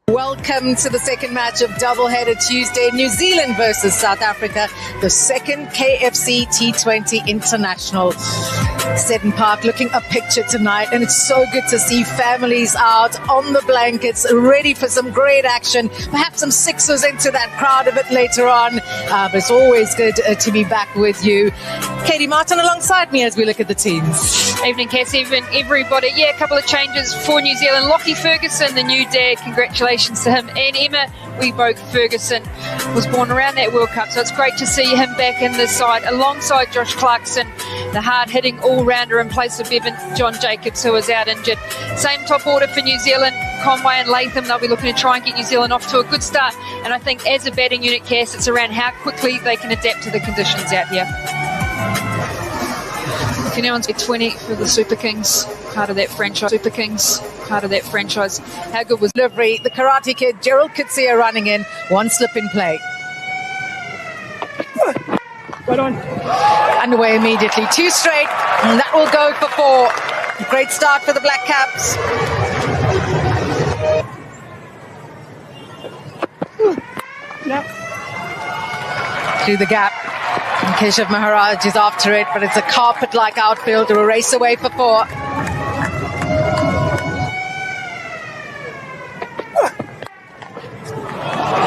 Welcome to the second match of doubleheader Tuesday, New Zealand versus South Africa, the second KFC T20 International. Seddon Park looking a picture tonight, and it's so good to see families out on the blankets, ready for some great action, perhaps some sixers into that crowd a bit later on, but it's always good to be back with you. Katie Martin alongside me as we look at the teams. Evening, Cass, evening everybody. Yeah, a couple of changes for New Zealand. Lockie Ferguson, the new dad, congratulations to him. And Emma Ferguson was born around that World Cup, so it's great to see him back in the side alongside Josh Clarkson, the hard-hitting all-rounder in place of Bevan John Jacobs, who is out injured. Same top order for New Zealand, Conway and Latham. They'll be looking to try and get New Zealand off to a good start, and I think as a batting unit, Cass, it's around how quickly they can adapt to the conditions out here. Anyone's get 20 for the Super Kings, part of that franchise. How good was delivery? The Karate Kid, Gerald Kitsia running in, one slip in play. Right on. Underway immediately, two straight, and that will go for four. Great start for the Black Caps. Through the gap. And Keshav Maharaj is after it, but it's a carpet-like outfield to a race away for four.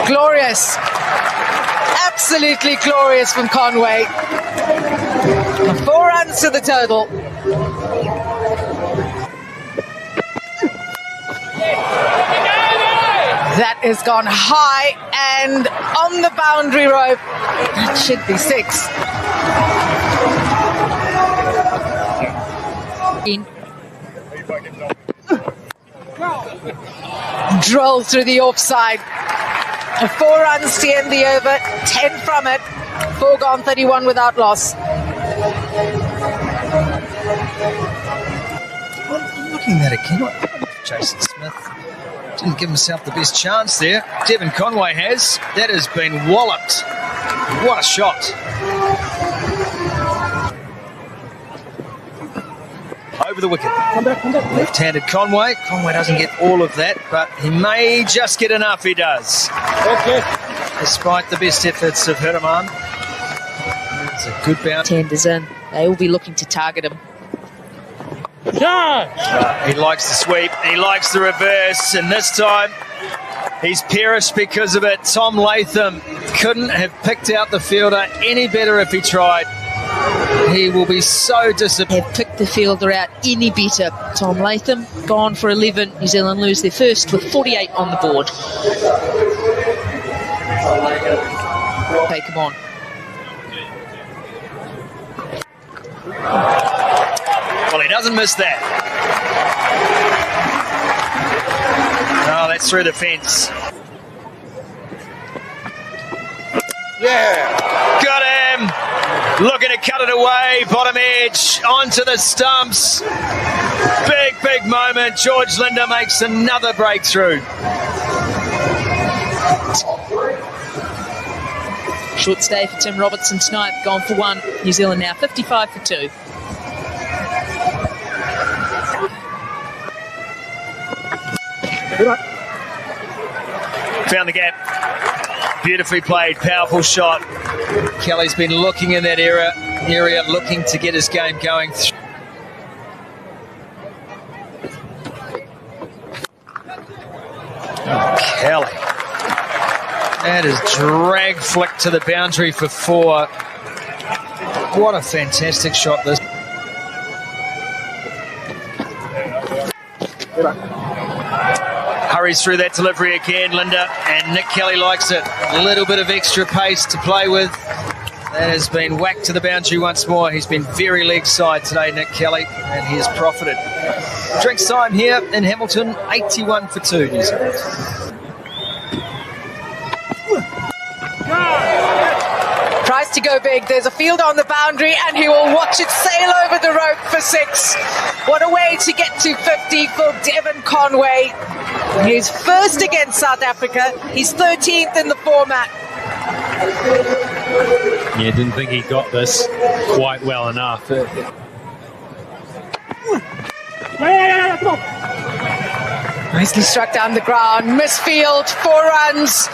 Glorious. Absolutely glorious from Conway. 4 runs to the total. That has gone high and on the boundary rope. That should be 6. Drill through the offside. 4 runs to end the over, 10 from it. 4 gone, 31 without loss. I'm looking at it again. Jason Smith didn't give himself the best chance there. Devon Conway has. That has been walloped. What a shot. Over the wicket. Come back. Left-handed Conway. Conway doesn't get all of that, but he may just get enough. He does. Okay. Despite the best efforts of Hiraman. It's a good bounce. Tenders in. They will be looking to target him. Yeah. He likes the sweep. He likes the reverse. And this time, he's perished because of it. Tom Latham couldn't have picked out the fielder any better if he tried. He will be so disappointed. Have picked the fielder out any better. Tom Latham gone for 11. New Zealand lose their first with 48 on the board. Take him on. Well, he doesn't miss that. Oh, that's through the fence. Yeah. Got him. Looking to cut it away. Bottom edge. Onto the stumps. Big moment. George Linder makes another breakthrough. Short stay for Tim Robertson tonight. Gone for 1. New Zealand now 55 for 2. Found the gap. Beautifully played. Powerful shot. Kelly's been looking in that area, looking to get his game going. Oh, Kelly. That is drag flick to the boundary for 4. What a fantastic shot this. Hurries through that delivery again, Linda, and Nick Kelly likes it. A little bit of extra pace to play with. That has been whacked to the boundary once more. He's been very leg side today, Nick Kelly, and he has profited. Drinks time here in Hamilton, 81 for 2, New Zealand. Tries to go big. There's a field on the boundary, and he will watch it sail over the rope for 6. What a way to get to 50 for Devon Conway. He's first against South Africa. He's 13th in the format. Yeah, didn't think he got this quite well enough. Yeah, come on. Nicely struck down the ground. Misfield, 4 runs.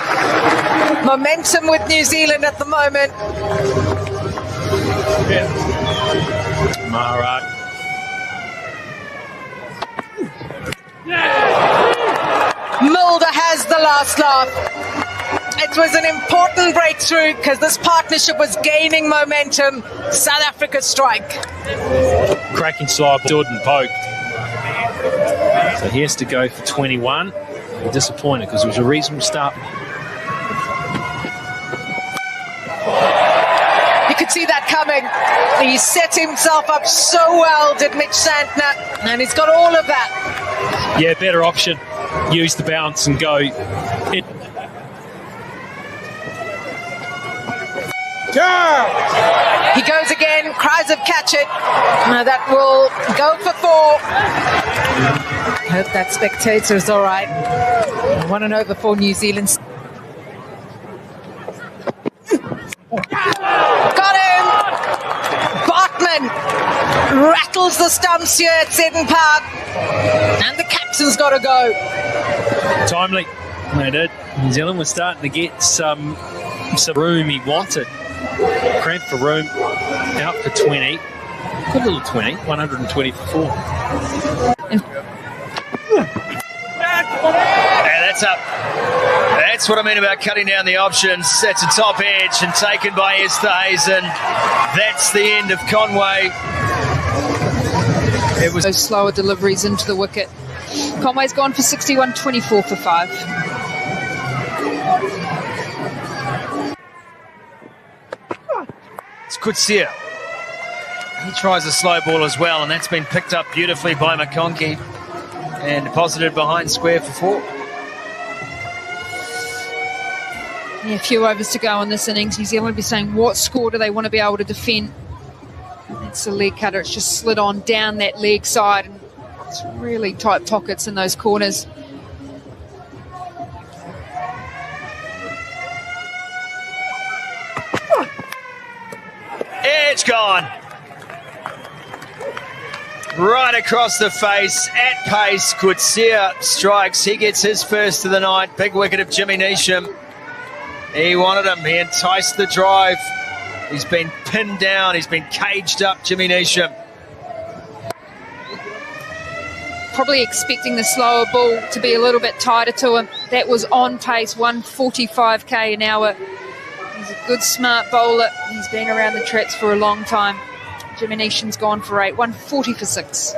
Momentum with New Zealand at the moment. Maharaj. Mulder has the last laugh. It was an important breakthrough because this partnership was gaining momentum. South Africa strike. Cracking slide, stood and poked. So he has to go for 21. I'm disappointed because it was a reasonable start. You could see that coming. He set himself up so well, did Mitch Santner, and he's got all of that. Yeah, better option. Use the bounce and go. He goes again, cries of catch it. That will go for 4. Hope that spectator is all right. 1 over 4 New Zealand. Got him! Bartman rattles the stumps here at Seddon Park. And the captain's got to go. Timely. They did. New Zealand was starting to get some room he wanted. Cramped for room, out for 20. Good little 20, 120 for 4. Yeah, that's up. That's what I mean about cutting down the options. That's a top edge and taken by Esterhuizen. That's the end of Conway. It was those slower deliveries into the wicket. Conway's gone for 61, 24 for 5. It's Kutsia. He tries a slow ball as well, and that's been picked up beautifully by McConkey and deposited behind square for 4. Yeah, a few overs to go in this innings. New Zealand will be saying, what score do they want to be able to defend? It's a leg cutter. It's just slid on down that leg side. And it's really tight pockets in those corners. It's gone. Right across the face, at pace, Kutsia strikes. He gets his first of the night. Big wicket of Jimmy Neesham. He wanted him. He enticed the drive. He's been pinned down. He's been caged up, Jimmy Neesham. Probably expecting the slower ball to be a little bit tighter to him. That was on pace, 145k an hour. He's a good, smart bowler. He's been around the traps for a long time. Jimmy Neesham's gone for 8, 140 for 6.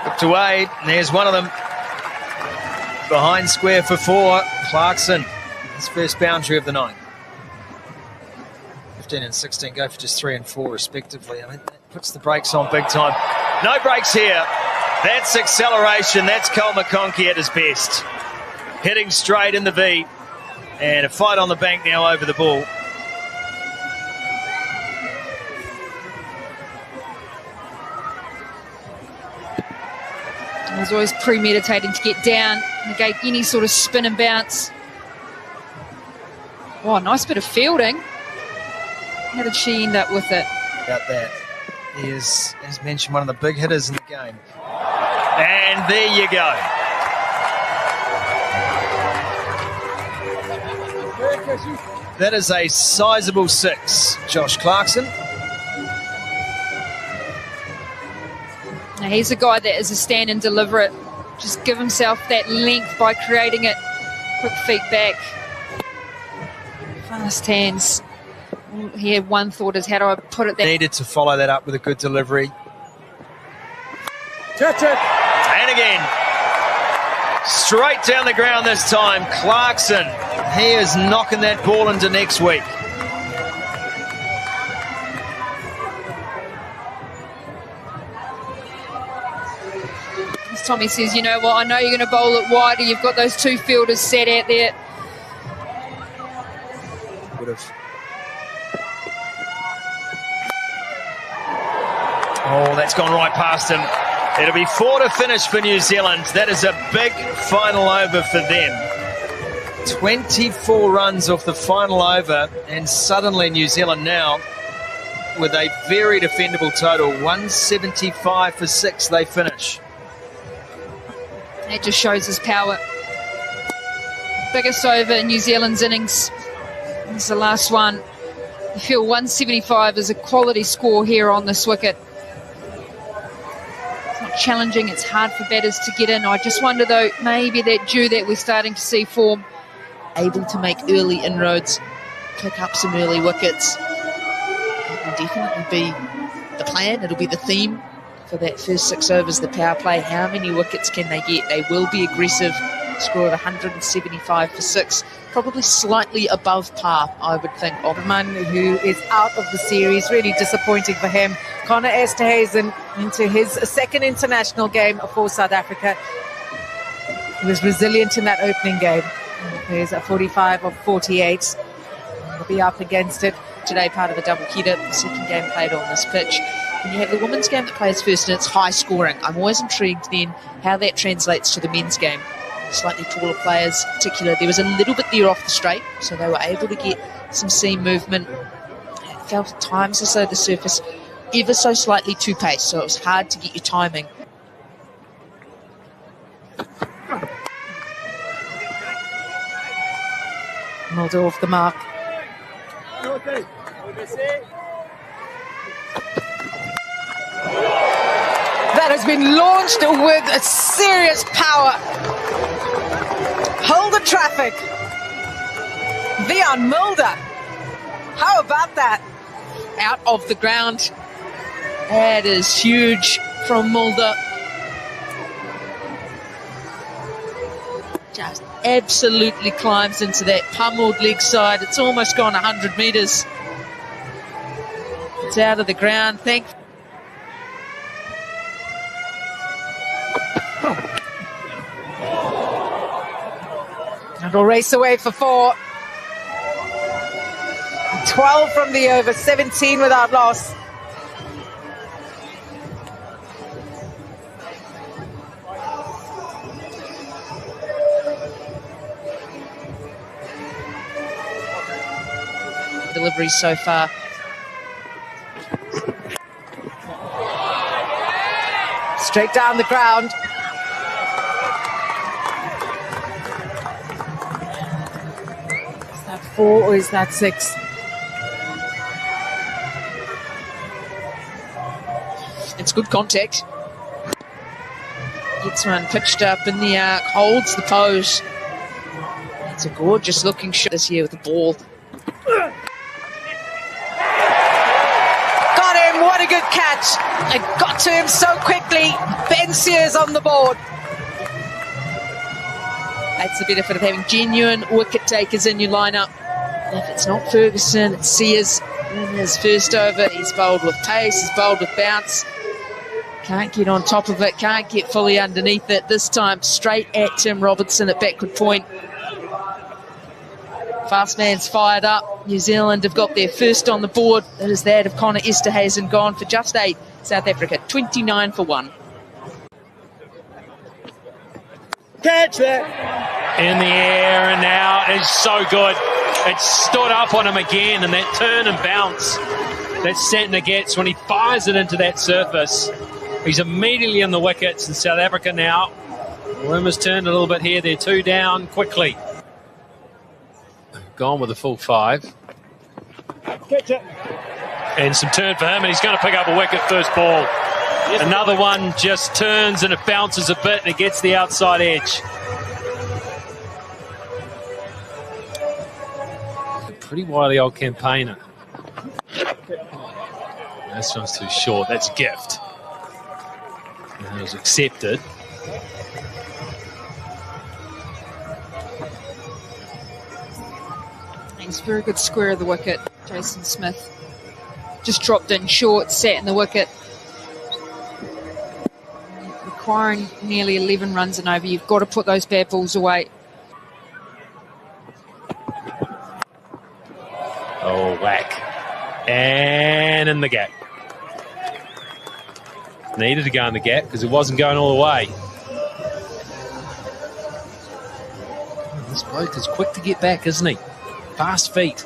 Up to 8, and there's one of them. Behind square for 4, Clarkson. His first boundary of the night. 15 and 16 go for just 3 and 4 respectively. I mean, that puts the brakes on big time. No brakes here. That's acceleration. That's Cole McConkey at his best. Hitting straight in the V. And a fight on the bank now over the ball. He was always premeditating to get down, negate any sort of spin and bounce. Oh, nice bit of fielding. How did she end up with it? About that. He is, as mentioned, one of the big hitters in the game. And there you go. That is a sizable 6, Josh Clarkson. Now he's a guy that is a stand and deliver it. Just give himself that length by creating it. Quick feet back. Fast hands. He had one thought is, how do I put it there? Needed to follow that up with a good delivery. And again. Straight down the ground this time. Clarkson. He is knocking that ball into next week. As Tommy says, you know what, I know you're going to bowl it wider. You've got those 2 fielders set out there. Would have. Oh, that's gone right past him. It'll be 4 to finish for New Zealand. That is a big final over for them. 24 runs off the final over, and suddenly New Zealand now with a very defendable total. 175 for 6 they finish. That just shows his power. Biggest over in New Zealand's innings. This is the last one. You feel 175 is a quality score here on this wicket. It's not challenging. It's hard for batters to get in. I just wonder, though, maybe that dew that we're starting to see form. Able to make early inroads, pick up some early wickets. It will definitely be the plan. It'll be the theme for that first 6 overs, the power play. How many wickets can they get? They will be aggressive. Score of 175 for 6. Probably slightly above par, I would think. Man who is out of the series, really disappointing for him. Connor Esterhuizen into his second international game for South Africa. He was resilient in that opening game. He's at 45 of 48. He'll be up against it. Today, part of a double-header, the second game played on this pitch. When you have the women's game that plays first and it's high scoring, I'm always intrigued then how that translates to the men's game. Slightly taller players in particular, there was a little bit there off the straight, so they were able to get some seam movement. It felt at times as though the surface ever so slightly too paced, so it was hard to get your timing. Mulder off the mark. That has been launched with a serious power. Hold the traffic. Leon Mulder. How about that? Out of the ground. That is huge from Mulder. Just absolutely climbs into that pummeled leg side. It's almost gone 100 metres. It's out of the ground. It'll race away for 4. 12 from the over, 17 without loss. Deliveries so far. Straight down the ground. Is that 4 or is that 6? It's good contact. Gets one pitched up in the arc, holds the pose. It's a gorgeous looking shot this year with the ball. Got him, what a good catch. It got to him so quickly. Ben Sears on the board. That's the benefit of having genuine wicket takers in your lineup. If it's not Ferguson, it's Sears in his first over. He's bowled with pace, he's bowled with bounce. Can't get on top of it, can't get fully underneath it. This time straight at Tim Robertson at backward point. Fast man's fired up. New Zealand have got their first on the board. That is that of Connor Esterhuizen, gone for just 8. South Africa 29 for 1. Catch that! In the air and out. It's so good. It stood up on him again, and that turn and bounce that Santner gets when he fires it into that surface. He's immediately in the wickets, and South Africa now. Rumours turned a little bit here. They're 2 down quickly. Gone with a full 5. Catch it. And some turn for him, and he's going to pick up a wicket first ball. Yes, another one just turns and it bounces a bit and it gets the outside edge. Pretty wily old campaigner. This one's too short. That's a gift. And it was accepted. He's a very good square of the wicket. Jason Smith just dropped in short, sat in the wicket. Requiring nearly 11 runs and over, you've got to put those bad balls away. Oh, whack. And in the gap. Needed to go in the gap because it wasn't going all the way. This bloke is quick to get back, isn't he? Fast feet.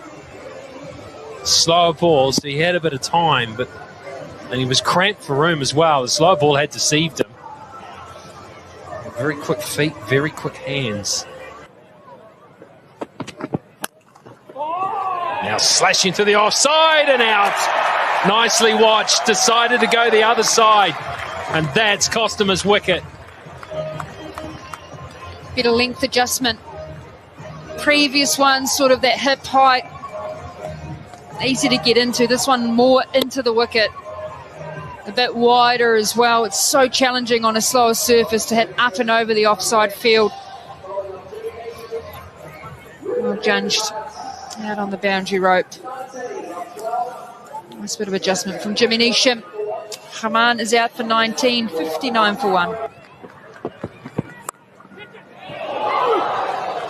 slower ball, so he had a bit of time, and he was cramped for room as well. The slow ball had deceived him. Very quick feet, very quick hands. Now slashing to the offside and out. Nicely watched. Decided to go the other side, and that's cost him his wicket. Bit of length adjustment. Previous one, sort of that hip height. Easy to get into. This one more into the wicket. A bit wider as well. It's so challenging on a slower surface to hit up and over the offside field. Well judged out on the boundary rope. Nice bit of adjustment from Jimmy Neesham. Haman is out for 19, 59 for 1.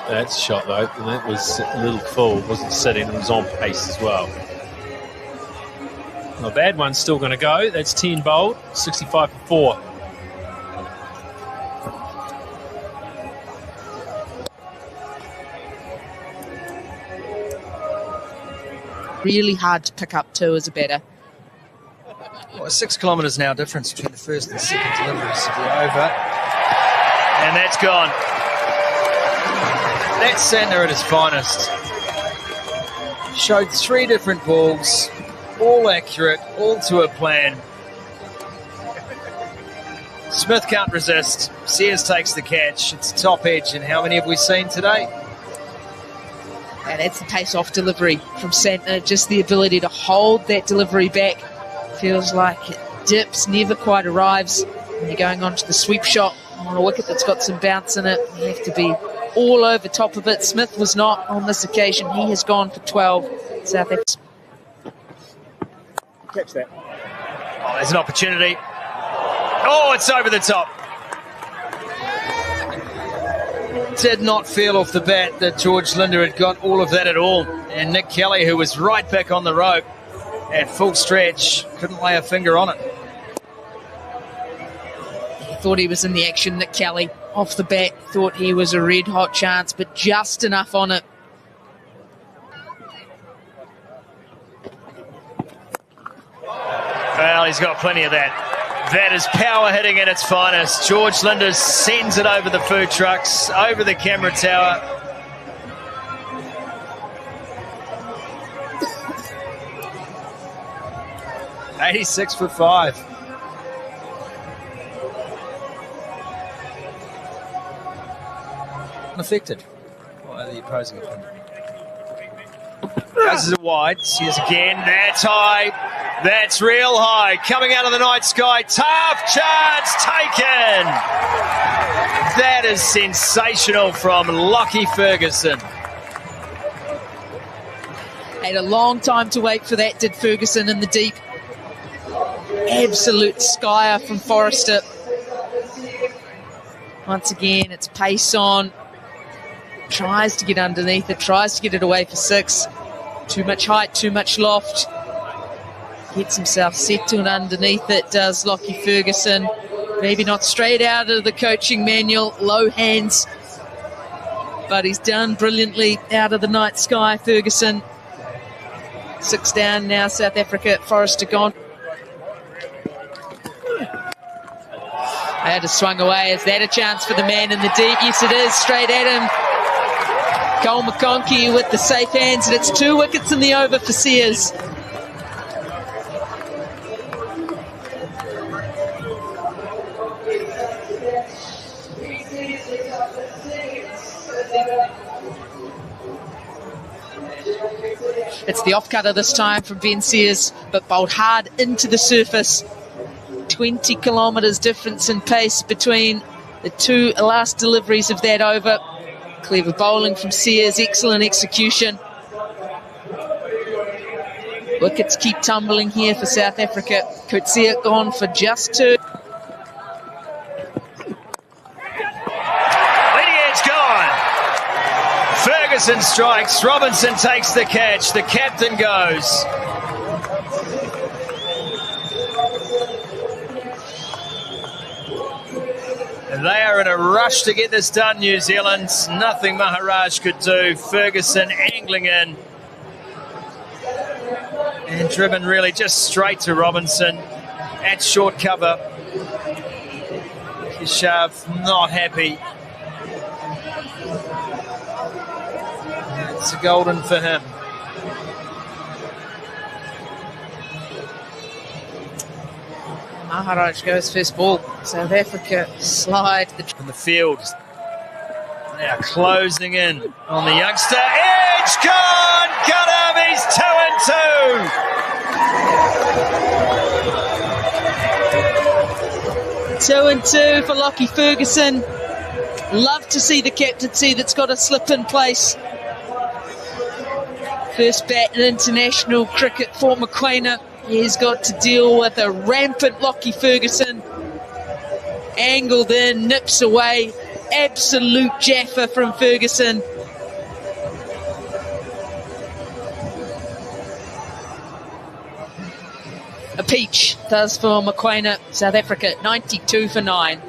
That's a shot though, and that was a little full. It wasn't sitting, it was on pace as well. A bad one's still going to go. That's 10 bowled, 65 for 4. Really hard to pick up too as a batter. Well, 6 kilometres now difference between the first and second deliveries of the over. And that's gone. That's Santner at his finest. Showed 3 different balls, all accurate, all to a plan. Smith can't resist. Sears takes the catch. It's top edge, and how many have we seen today? And that's the pace-off delivery from Santner. Just the ability to hold that delivery back. Feels like it dips, never quite arrives. When you're going on to the sweep shot on a wicket that's got some bounce in it, you have to be all over top of it. Smith was not on this occasion. He has gone for 12. South Africa. Catch that. Oh, there's an opportunity. Oh, it's over the top. Did not feel off the bat that George Linder had got all of that at all. And Nick Kelly, who was right back on the rope at full stretch, couldn't lay a finger on it. He thought he was in the action, Nick Kelly. Off the bat, thought he was a red-hot chance, but just enough on it. Well, he's got plenty of that. That is power hitting at its finest. George Linder sends it over the food trucks, over the camera tower. $86 for 5. Unaffected by the opposing opponent. Goes as a wide. Sears again. That's high. That's real high. Coming out of the night sky. Tough chance taken. That is sensational from Lockie Ferguson. Had a long time to wait for that, did Ferguson in the deep. Absolute skyer from Forrester. Once again, it's pace on. Tries to get underneath it, tries to get it away for 6. Too much height, too much loft. Gets himself settled underneath it, does Lockie Ferguson. Maybe not straight out of the coaching manual, low hands. But he's done brilliantly out of the night sky, Ferguson. 6 down now, South Africa. Forrester gone. That has swung away. Is that a chance for the man in the deep? Yes, it is. Straight at him. Cole McConkey with the safe hands, and it's 2 wickets in the over for Sears. It's the off-cutter this time from Ben Sears, but bowled hard into the surface. 20 kilometres difference in pace between the 2 last deliveries of that over. Clever bowling from Sears, excellent execution. Wickets keep tumbling here for South Africa. Coetzee gone for just 2. Lydiard's gone. Ferguson strikes. Robinson takes the catch. The captain goes. And they are in a rush to get this done, New Zealand. Nothing Maharaj could do. Ferguson angling in. And driven really just straight to Robinson at short cover. Kishav not happy. It's a golden for him. Maharaj goes first ball. South Africa slide. In the field. Now closing in on the youngster. Edge gone! Got him! He's 2-2 for Lockie Ferguson. Love to see the captaincy that's got a slip in place. First bat in international cricket for Mokoena. He's got to deal with a rampant Lockie Ferguson. Angled in, nips away. Absolute jaffa from Ferguson. A peach does for Mokoena. South Africa 92 for 9.